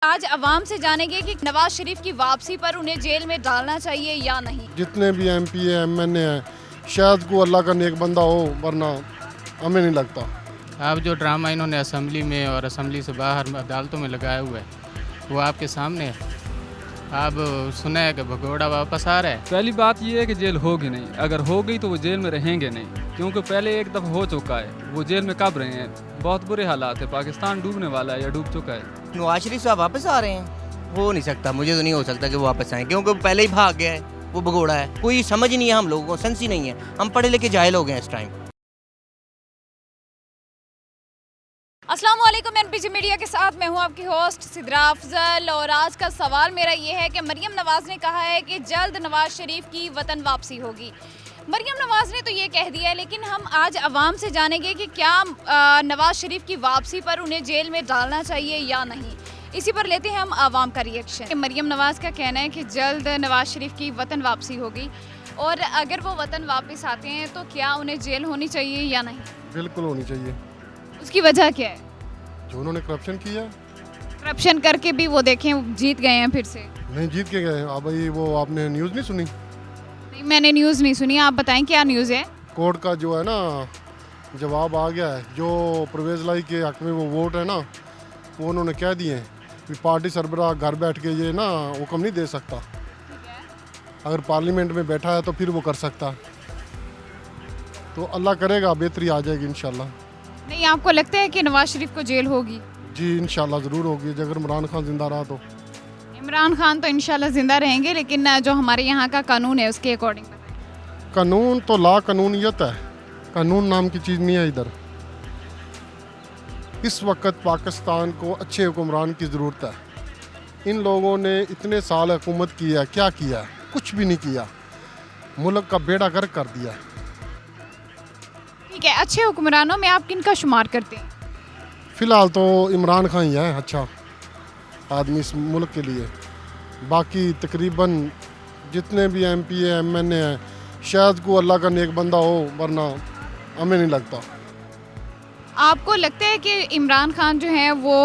आज अवाम से जानेंगे कि नवाज शरीफ की वापसी पर उन्हें जेल में डालना चाहिए या नहीं। जितने भी एमपी है एमएनए हैं शायद को अल्लाह का नेक बंदा हो, वरना हमें नहीं लगता। अब जो ड्रामा इन्होंने असेंबली में और असेंबली से बाहर अदालतों में लगाया हुआ है वो आपके सामने है। आप सुना है कि भगोड़ा वापस आ रहा है। पहली बात ये है कि जेल होगी नहीं, अगर हो गई तो वो जेल में रहेंगे नहीं, क्योंकि पहले एक दफ़ा हो चुका है। वो जेल में कब रहे हैं? बहुत बुरे हालात है, पाकिस्तान डूबने वाला है या डूब चुका है। नवाज शरीफ साहब वापस आ रहे हैं? हो नहीं सकता, मुझे तो नहीं हो सकता कि वो वापस आए, क्योंकि वो पहले ही भाग गया है। वो भगोड़ा है, कोई समझ नहीं है हम लोगों को, सेंस ही नहीं है। हम पढ़े लिखे जाहिल हो गए हैं इस टाइम। अस्सलाम वालेकुम, एनपीजी मीडिया के साथ मैं हूं आपकी होस्ट सिद्रा अफजल। और आज का सवाल मेरा ये है कि मरियम नवाज ने कहा है कि जल्द नवाज शरीफ की वतन वापसी होगी। मरियम नवाज ने तो ये कह दिया है, लेकिन हम आज अवाम से जानेंगे कि क्या नवाज शरीफ की वापसी पर उन्हें जेल में डालना चाहिए या नहीं। इसी पर लेते हैं हम आवाम का रिएक्शन। मरियम नवाज का कहना है कि जल्द नवाज शरीफ की वतन वापसी होगी, और अगर वो वतन वापस आते हैं तो क्या उन्हें जेल होनी चाहिए या नहीं। बिल्कुल होनी चाहिए। उसकी वजह क्या है? जो उन्होंने करप्शन किया, करप्शन करके भी वो देखें जीत गए हैं फिर से। नहीं जीत के गए। अब भाई वो आपने न्यूज़ नहीं सुनी? नहीं, मैंने न्यूज़ नहीं सुनी, आप बताएं क्या न्यूज़ है। कोर्ट का जो है ना जवाब आ गया है। जो परवेज लाई के हक में वो वोट है ना, वो उन्होंने कह दिए हैं कि पार्टी सरबराह घर बैठ के ये ना हुक्म नहीं दे सकता। अगर पार्लियामेंट में बैठा है तो फिर वो कर सकता। तो अल्लाह करेगा बेहतरी आ जाएगी इंशाल्लाह। नहीं, आपको लगता है कि नवाज शरीफ को जेल होगी? जी इंशाल्लाह ज़रूर होगी, अगर इमरान खान जिंदा रहा तो। इमरान खान तो इंशाल्लाह जिंदा रहेंगे, लेकिन जो हमारे यहाँ का कानून है उसके अकॉर्डिंग कानून तो ला कानूनियत है, कानून नाम की चीज़ नहीं है इधर। इस वक्त पाकिस्तान को अच्छे हुक्मरान की ज़रूरत है। इन लोगों ने इतने साल हुकूमत की है, क्या किया है? कुछ भी नहीं किया। मुल्क का बेड़ा गर्क कर दिया है। ठीक है, अच्छे हुक्मरानों में आप किन का शुमार करते हैं? फ़िलहाल तो इमरान खान ही है अच्छा आदमी इस मुल्क के लिए। बाकी तकरीबन जितने भी एमपी है एमएनए हैं शायद को अल्लाह का नेक बंदा हो, वरना हमें नहीं लगता। आपको लगता है कि इमरान खान जो है वो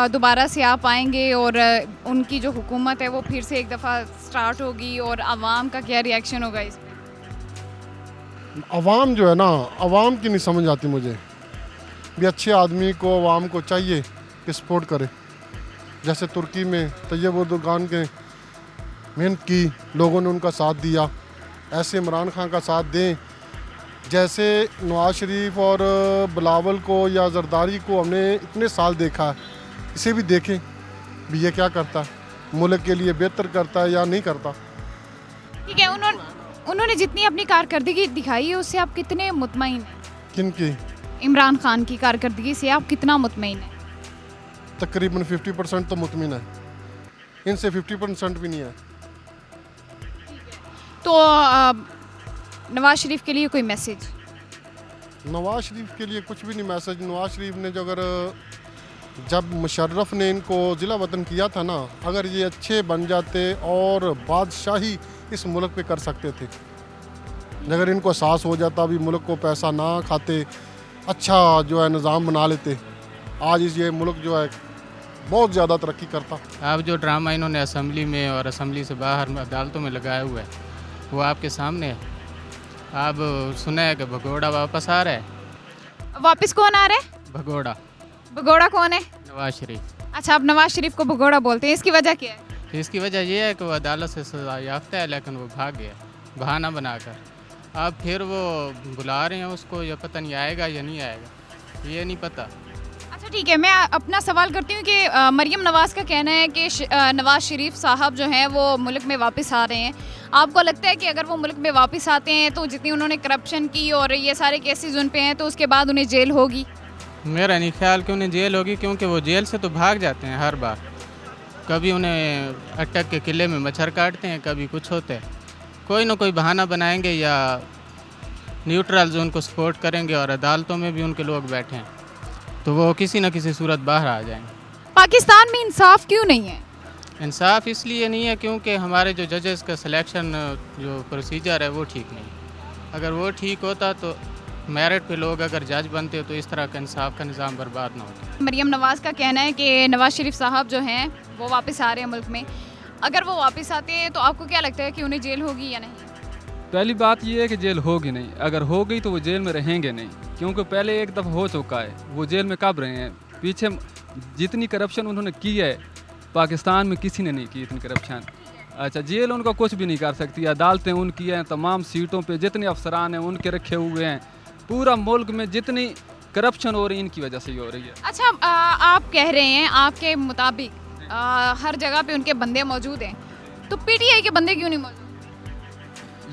दोबारा से आ पाएंगे और उनकी जो हुकूमत है वो फिर से एक दफ़ा स्टार्ट होगी, और आवाम का क्या रिएक्शन होगा इस पर? अवाम जो है ना, अवाम की नहीं समझ आती मुझे भी। अच्छे आदमी को अवाम को चाहिए कि सपोर्ट करे। जैसे तुर्की में तैयब उर्दुगान के मेहनत की, लोगों ने उनका साथ दिया, ऐसे इमरान खान का साथ दें। जैसे नवाज शरीफ और बिलावल को या जरदारी को हमने इतने साल देखा है, इसे भी देखें भी ये क्या करता है, मुल्क के लिए बेहतर करता है या नहीं करता। ठीक है, उन्होंने जितनी अपनी कारकर्दगी दिखाई है उससे आप कितने मुतमईन हैं? किनकी? इमरान खान की कारकर्दगी से आप कितना मुतमईन हैं? तकरीबन 50% तो मुतमिन है, इनसे 50% भी नहीं है। तो नवाज शरीफ के लिए कोई मैसेज? नवाज शरीफ के लिए कुछ भी नहीं मैसेज। नवाज शरीफ ने जो जब मुशर्रफ ने इनको ज़िला वतन किया था ना, अगर ये अच्छे बन जाते और बादशाही इस मुल्क पे कर सकते थे। अगर इनको एहसास हो जाता भी मुल्क को पैसा ना खाते, अच्छा जो है निज़ाम बना लेते, आज ये मुल्क जो है बहुत ज़्यादा तरक्की करता। अब जो ड्रामा इन्होंने असेंबली में और असेंबली से बाहर अदालतों में लगाया हुआ है वो आपके सामने है। आप सुना है कि भगोड़ा वापस आ रहा है। वापस कौन आ रहा है? भगोड़ा। भगोड़ा कौन है? नवाज शरीफ। अच्छा, आप नवाज शरीफ को भगोड़ा बोलते हैं, इसकी वजह क्या है? तो इसकी वजह यह है कि वो अदालत से सजा याफ्ता है, लेकिन वो भाग गया बहाना बनाकर। अब फिर वो बुला रहे हैं उसको, या पता नहीं आएगा या नहीं आएगा, ये नहीं पता। अच्छा ठीक है, मैं अपना सवाल करती हूँ कि मरियम नवाज़ का कहना है कि नवाज शरीफ साहब जो हैं वो मुल्क में वापस आ रहे हैं। आपको लगता है कि अगर वो मुल्क में वापस आते हैं तो जितनी उन्होंने करप्शन की और ये सारे केसेस उन पे हैं तो उसके बाद उन्हें जेल होगी? मेरा नहीं ख्याल कि उन्हें जेल होगी, क्योंकि वो जेल से तो भाग जाते हैं हर बार। कभी उन्हें अटक के किले में मच्छर काटते हैं, कभी कुछ होता है। कोई ना कोई बहाना बनाएंगे या न्यूट्रल जोन को सपोर्ट करेंगे, और अदालतों में भी उनके लोग बैठे हैं तो वो किसी न किसी सूरत बाहर आ जाएंगे। पाकिस्तान में इंसाफ क्यों नहीं है? इंसाफ इसलिए नहीं है क्योंकि हमारे जो जजेस का सिलेक्शन जो प्रोसीजर है वो ठीक नहीं। अगर वो ठीक होता तो मेरिट पे लोग अगर जज बनते हो तो इस तरह का इंसाफ का निज़ाम बर्बाद ना होता। मरियम नवाज़ का कहना है कि नवाज़ शरीफ साहब जो हैं वो वापस आ रहे हैं मुल्क में। अगर वो वापस आते हैं तो आपको क्या लगता है कि उन्हें जेल होगी या नहीं? पहली बात ये है कि जेल होगी नहीं, अगर हो गई तो वो जेल में रहेंगे नहीं, क्योंकि पहले एक दफ़ा हो चुका है। वो जेल में कब रहे हैं? पीछे जितनी करप्शन उन्होंने की है पाकिस्तान में किसी ने नहीं की इतनी करप्शन। अच्छा, जेल उनका कुछ भी नहीं कर सकती। अदालतें उनकी हैं, तमाम सीटों पे जितने अफसरान हैं उनके रखे हुए हैं। पूरा मुल्क में जितनी करप्शन हो रही है इनकी वजह से ही हो रही है। अच्छा, आप कह रहे हैं आपके मुताबिक हर जगह पे उनके बंदे मौजूद हैं, तो पीटीआई के बंदे क्यों नहीं मौजूद?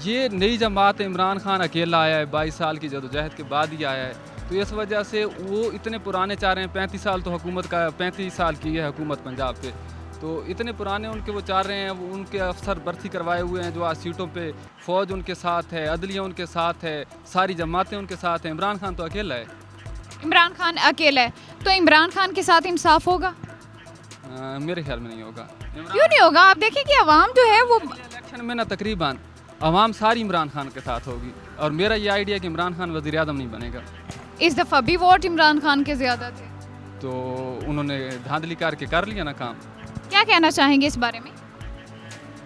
ये नई जमात इमरान खान अकेला आया है, 22 साल की जदोजहद के बाद ही आया है, तो इस वजह से वो इतने पुराने चाह रहे हैं। 35 साल तो हुकूमत का 35 साल की है हुकूमत पंजाब पे, तो इतने पुराने उनके वो चाह रहे हैं। वो उनके अफसर भर्ती करवाए हुए हैं जो आज सीटों पे, फ़ौज उनके साथ है, अदलिया उनके साथ है, सारी जमातें उनके साथ हैं। इमरान खान तो अकेला है। इमरान खान अकेला है, तो इमरान खान के साथ इंसाफ होगा? मेरे ख्याल में नहीं होगा। क्यों नहीं होगा? आप देखिए कि अवाम जो है वो इलेक्शन में ना तकरीबन अवाम सारी इमरान खान के साथ होगी, और मेरा ये आइडिया कि इमरान खान वज़ीर आज़म नहीं बनेगा। इस दफ़ा भी वोट इमरान खान के ज़्यादा थे, तो उन्होंने धांधली करके कर लिया ना काम। क्या कहना चाहेंगे इस बारे में?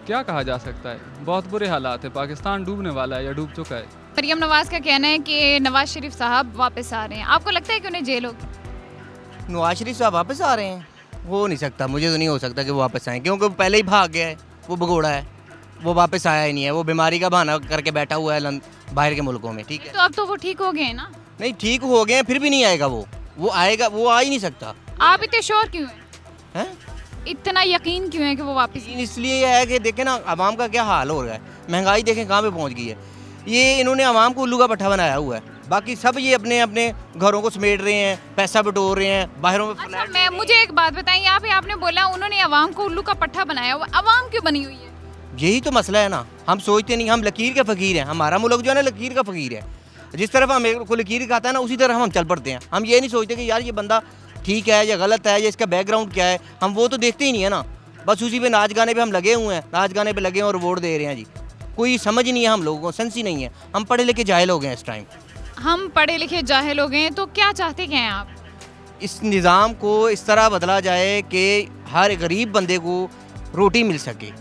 क्या कहा जा सकता है, बहुत बुरे हालात है, पाकिस्तान डूबने वाला है या डूब चुका है। मरियम नवाज़ का कहना है कि नवाज शरीफ साहब वापस आ रहे हैं। आपको लगता है कि उन्हें जेल होगी? नवाज शरीफ साहब वापस आ रहे हैं? हो नहीं सकता, मुझे तो नहीं हो सकता कि वो वापस आएँ, क्योंकि वो पहले ही भाग गया है। वो भगोड़ा है, वो वापस आया ही नहीं है। वो बीमारी का बहाना करके बैठा हुआ है बाहर के मुल्कों में। ठीक है, तो अब तो वो ठीक हो गए हैं ना? नहीं ठीक हो गए हैं, फिर भी नहीं आएगा वो आएगा, वो आ ही नहीं सकता। आप इतने श्योर क्यों हैं? हैं? इतना यकीन क्यों है कि वो वापस? इसलिए है कि देखें ना आवाम का क्या हाल हो रहा है, महंगाई देखें कहाँ पे पहुँच गई है। ये इन्होंने आवाम को उल्लू का पट्टा बनाया हुआ है। बाकी सब ये अपने अपने घरों को समेट रहे हैं, पैसा बटोर रहे हैं, बाहरों में अच्छा, मैं मुझे एक बात बताएं, यहाँ पे आपने बोला उन्होंने अवाम को उल्लू का पट्टा बनाया हुआ। अवाम क्यों बनी हुई है? यही तो मसला है ना। हम सोचते नहीं, हम लकीर के फ़कीर हैं। हमारा मुल्क जो है ना लकीर का फ़कीर है। जिस तरफ हमें को लकीर दिखाता है ना उसी तरफ हम चल पड़ते हैं। हम ये नहीं सोचते कि यार ये बंदा ठीक है या गलत है या इसका बैकग्राउंड क्या है, हम वो तो देखते ही नहीं है ना। बस उसी पे नाच गाने पे हम लगे हुए हैं, नाच गाने पे लगे हैं और वोट दे रहे हैं जी। कोई समझ नहीं है हम लोगों को, सेंस ही नहीं है। हम पढ़े लिखे जाहिल हो गए हैं इस टाइम। हम पढ़े लिखे जाहिल हो गए हैं, तो क्या चाहते क्या हैं आप? इस निज़ाम को इस तरह बदला जाए कि हर गरीब बंदे को रोटी मिल सके,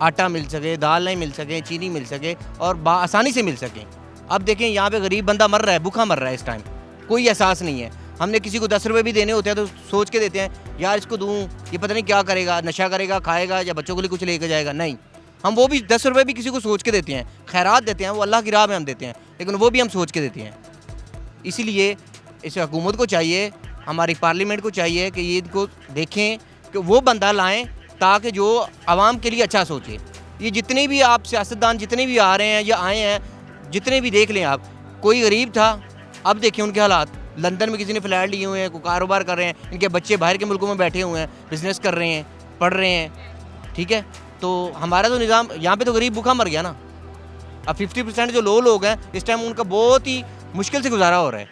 आटा मिल सके, दाल नहीं मिल सके, चीनी मिल सके और आसानी से मिल सके। अब देखें यहाँ पे गरीब बंदा मर रहा है, भूखा मर रहा है इस टाइम, कोई एहसास नहीं है। हमने किसी को 10 रुपये भी देने होते हैं तो सोच के देते हैं यार इसको दूँ, ये पता नहीं क्या करेगा, नशा करेगा, खाएगा या बच्चों के लिए कुछ लेकर जाएगा। नहीं, हम वो भी 10 रुपये भी किसी को सोच के देते हैं, खैरात देते हैं, वो अल्लाह की राह में हम देते हैं, लेकिन वो भी हम सोच के देते हैं। इसीलिए इस हुकूमत को चाहिए, हमारी पार्लियामेंट को चाहिए कि ये इनको देखें कि वो बंदा लाएं ताकि जो आवाम के लिए अच्छा सोचे। ये जितने भी आप सियासतदान जितने भी आ रहे हैं या आए हैं, जितने भी देख लें आप, कोई गरीब था, अब देखें उनके हालात। लंदन में किसी ने फ्लैट लिए हुए हैं, कोई कारोबार कर रहे हैं, इनके बच्चे बाहर के मुल्कों में बैठे हुए हैं, बिजनेस कर रहे हैं, पढ़ रहे हैं। ठीक है, तो हमारा तो निज़ाम यहाँ पे तो गरीब भूखा मर गया ना। अब 50% जो लो लोग हैं इस टाइम उनका बहुत ही मुश्किल से गुजारा हो रहा है।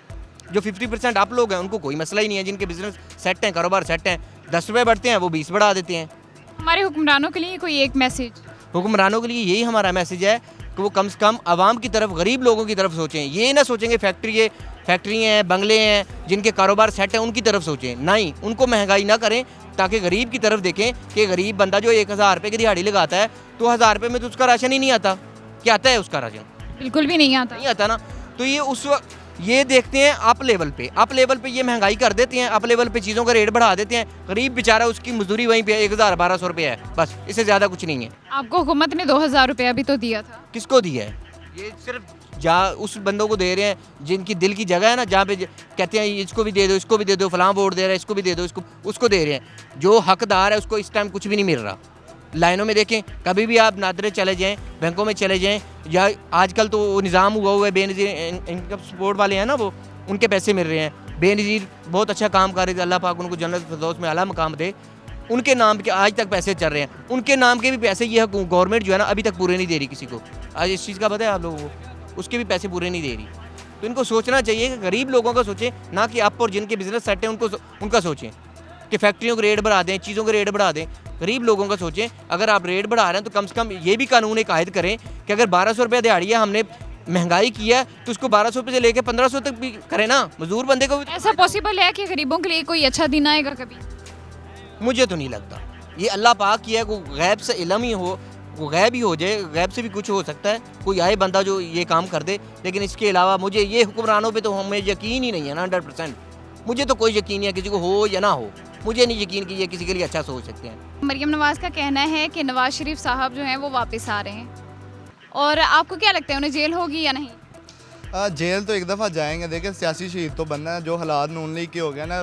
जो 50% आप लोग हैं उनको कोई मसला ही नहीं है, जिनके बिजनेस सेट हैं, कारोबार सेट हैं, 10 रुपये बढ़ते हैं वो 20 बढ़ा देते हैं। हमारे हुक्मरानों के लिए कोई एक मैसेज? हुक्मरानों के लिए यही हमारा मैसेज है कि वो कम से कम आवाम की तरफ, गरीब लोगों की तरफ सोचें। ये ना सोचेंगे फैक्ट्री हैं, बंगले हैं, जिनके कारोबार सेट हैं उनकी तरफ सोचें। नहीं, उनको महंगाई ना करें, ताकि गरीब की तरफ देखें कि गरीब बंदा जो 1000 रुपये की दिहाड़ी लगाता है तो 1000 रुपये में तो उसका राशन ही नहीं आता। क्या आता है उसका राशन? बिल्कुल भी नहीं आता। नहीं आता ना। तो ये उस वक्त ये देखते हैं अप लेवल पे ये महंगाई कर देते हैं, अप लेवल पे चीज़ों का रेट बढ़ा देते हैं। गरीब बेचारा उसकी मजदूरी वहीं पे 1000-1200 रुपये है, बस, इससे ज़्यादा कुछ नहीं है। आपको हुकूमत ने 2000 रुपया भी तो दिया था। किसको दिया है? ये सिर्फ जहाँ उस बंदों को दे रहे हैं जिनकी दिल की जगह है ना, जहाँ पे कहते हैं इसको भी दे दो, इसको भी दे दो, फलां वोट दे रहा है, इसको भी दे दो, इसको उसको दे रहे हैं। जो हकदार है उसको इस टाइम कुछ भी नहीं मिल रहा। लाइनों में देखें, कभी भी आप नादरे चले जाएं, बैंकों में चले जाएं, या आजकल तो वो निज़ाम हुआ है बेनज़ीर इनकम सपोर्ट वाले हैं ना, वो उनके पैसे मिल रहे हैं। बेनज़ीर बहुत अच्छा काम कर रहे थे, अल्लाह पाक उनको जन्नत फिरदौस में आला मकाम दे। उनके नाम के आज तक पैसे चल रहे हैं, उनके नाम के भी पैसे ये गवर्नमेंट जो है ना अभी तक पूरे नहीं दे रही किसी को। आज इस चीज़ का पता है आप लोगों को, उसके भी पैसे पूरे नहीं दे रही। तो इनको सोचना चाहिए कि गरीब लोगों का सोचें, ना कि अप और जिनके बिजनेस सेट हैं उनका सोचें कि फैक्ट्रियों के रेट बढ़ा दें, चीज़ों के रेट बढ़ा दें। गरीब लोगों का सोचें। अगर आप रेट बढ़ा रहे हैं तो कम से कम ये भी कानून एक आयद करें कि अगर 1200 रुपये दिहाड़ी है, हमने महंगाई की है तो उसको 1200 रुपये से लेके 1500 तक भी करे ना, मजदूर बंदे को भी। ऐसा पॉसिबल है कि गरीबों के लिए कोई अच्छा दिन आएगा कभी? मुझे तो नहीं लगता, ये अल्लाह पाक की है, को गैब से इल्म ही हो, वो गैब ही हो जाए, गैब से भी कुछ हो सकता है, कोई आए बंदा जो ये काम कर दे। लेकिन इसके अलावा मुझे ये हुक्मरानों पे तो हमें यकीन ही नहीं है ना 100%। मुझे तो कोई यकीन नहीं है किसी को हो या ना हो, मुझे नहीं यकीन कि ये किसी के लिए अच्छा सोच सकते हैं। मरियम नवाज़ का कहना है कि नवाज शरीफ साहब जो हैं वो वापस आ रहे हैं, और आपको क्या लगता है उन्हें जेल होगी या नहीं? जेल तो एक दफ़ा जाएंगे। देखिए सियासी शहीद तो बनना है, जो हालात नून लीग के हो गया ना,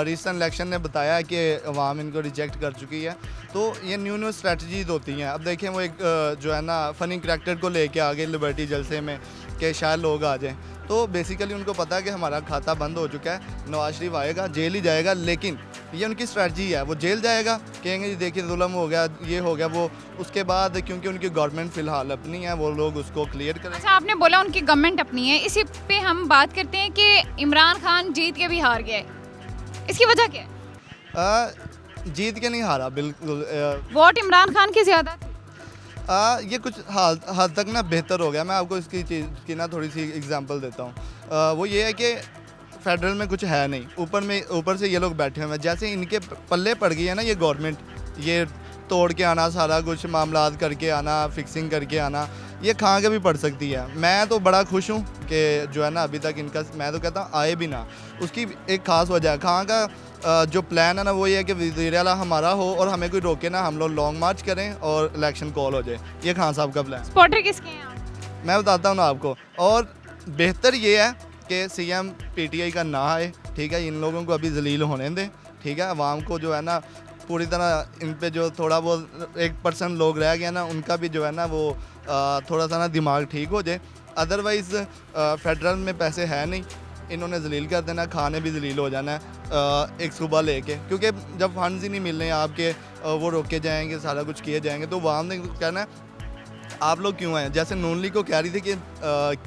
रिसेंट इलेक्शन ने बताया कि अवाम इनको रिजेक्ट कर चुकी है, तो ये न्यू स्ट्रेटजीज होती हैं। अब देखें वो एक जो है ना फ़नी करैक्टर को लेके आगे लिबर्टी जलसे में कि शायद लोग आ जाएं, तो बेसिकली उनको पता है कि हमारा खाता बंद हो चुका है, नवाज शरीफ आएगा, जेल ही जाएगा। लेकिन ये उनकी स्ट्रेटजी है, वो जेल जाएगा, कहेंगे जी देखिए जुल्म हो गया, ये हो गया, वो उसके बाद क्योंकि उनकी गवर्नमेंट फ़िलहाल अपनी है, वो लोग उसको क्लियर करें। अच्छा, आपने बोला उनकी गवर्नमेंट अपनी है, इसी पे हम बात करते हैं कि इमरान खान जीत के भी हार गया है, इसकी वजह क्या है? जीत के नहीं हारा, बिल्कुल वोट इमरान खान की ज़्यादा थी। ये कुछ हद तक ना बेहतर हो गया। मैं आपको इसकी चीज़ की ना थोड़ी सी एग्जांपल देता हूँ। वो ये है कि फेडरल में कुछ है नहीं, ऊपर से ये लोग बैठे हुए हैं। जैसे इनके पल्ले पड़ गई है ना ये गवर्नमेंट, ये तोड़ के आना, सारा कुछ मामलात करके आना, फिक्सिंग करके आना, ये खा के भी पड़ सकती है। मैं तो बड़ा खुश हूँ कि जो है ना अभी तक इनका, मैं तो कहता हूँ आए भी ना। उसकी एक ख़ास वजह है, खां का जो प्लान है ना वो ये है कि वज़ीर आला हमारा हो और हमें कोई रोके ना, हम लोग लॉन्ग मार्च करें और इलेक्शन कॉल हो जाए। ये खान साहब का प्लान। सपोर्टर किसके हैं आप? मैं बताता हूँ ना आपको, और बेहतर ये है कि सीएम पीटीआई का ना आए, ठीक है। इन लोगों को अभी जलील होने दें, ठीक है। अवाम को जो है ना पूरी तरह इन पे जो थोड़ा बहुत 1% लोग रह गया ना, उनका भी जो है ना वो थोड़ा सा ना दिमाग ठीक हो जाए। अदरवाइज़ फेडरल में पैसे है नहीं, इन्होंने जलील कर देना, खाने भी जलील हो जाना है एक सुबह लेके, क्योंकि जब फंड्स ही नहीं मिल रहे हैं आपके, वो रोके जाएंगे, सारा कुछ किए जाएंगे, तो अवाम ने कहना है आप लोग क्यों आए। जैसे नून लीग को कह रही थी कि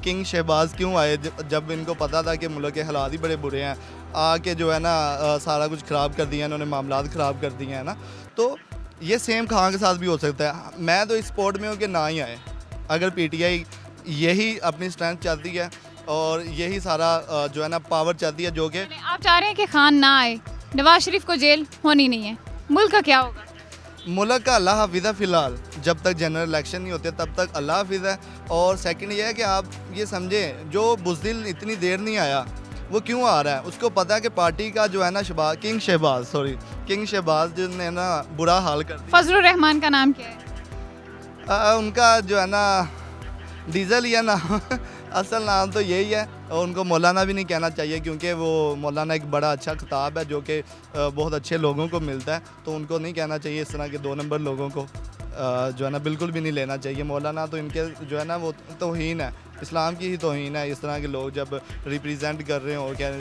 किंग शहबाज क्यों आए, जब इनको पता था कि मुल्क के हालात ही बड़े बुरे हैं, आके जो है ना सारा कुछ ख़राब कर दिया इन्होंने, मामलात ख़राब कर दिए हैं ना। तो ये सेम खां के साथ भी हो सकता है। मैं तो इस स्पोर्ट में हूँ कि ना ही आए। अगर पीटीआई यही अपनी स्ट्रेंथ चाहती है और यही सारा जो है ना पावर चाहती है, जो कि आप चाह रहे हैं कि खान ना आए, नवाज शरीफ को जेल होनी नहीं है, मुल्क का क्या होगा? मुल्क का अल्लाह हाफिज़ है। फ़िलहाल जब तक जनरल इलेक्शन नहीं होते तब तक अल्लाह हाफिज़ है। और सेकंड ये है कि आप ये समझें, जो बुज़दिल इतनी देर नहीं आया वो क्यों आ रहा है, उसको पता है कि पार्टी का जो है ना किंग शहबाज जिसने ना बुरा हाल कर दिया। फजलुर रहमान का नाम क्या है? उनका जो है ना डीजल ही है ना असल नाम तो यही है, और उनको मौलाना भी नहीं कहना चाहिए, क्योंकि वो मौलाना एक बड़ा अच्छा खिताब है जो कि बहुत अच्छे लोगों को मिलता है, तो उनको नहीं कहना चाहिए इस तरह के 2 नंबर लोगों को जो है ना बिल्कुल भी नहीं लेना चाहिए। मौलाना तो इनके जो है ना वो तौहीन है, इस्लाम की ही तौहीन है। इस तरह के लोग जब रिप्रेजेंट कर रहे हो, क्या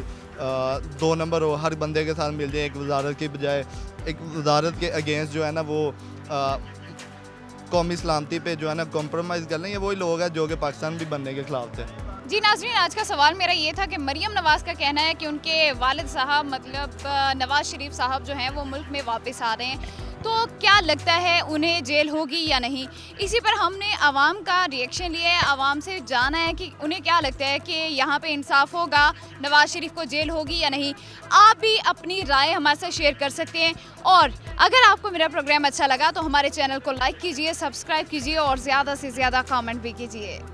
2 नंबर हो, हर बंदे के साथ मिल जाए, एक वजारत की बजाय एक वजारत के अगेंस्ट जो है ना वो कौमी सलामती पे जो है ना कॉम्प्रोमाइज़ कर लें, ये वही लोग हैं जो कि पाकिस्तान भी बनने के ख़िलाफ़ थे। जी नाज़रीन, आज का सवाल मेरा ये था कि मरियम नवाज़ का कहना है कि उनके वालिद साहब मतलब नवाज़ शरीफ साहब जो हैं वो मुल्क में वापस आ रहे हैं, तो क्या लगता है उन्हें जेल होगी या नहीं? इसी पर हमने आवाम का रिएक्शन लिया है, आवाम से जाना है कि उन्हें क्या लगता है कि यहाँ पे इंसाफ होगा, नवाज शरीफ को जेल होगी या नहीं। आप भी अपनी राय हमारे साथ शेयर कर सकते हैं, और अगर आपको मेरा प्रोग्राम अच्छा लगा तो हमारे चैनल को लाइक कीजिए, सब्सक्राइब कीजिए और ज़्यादा से ज़्यादा कमेंट भी कीजिए।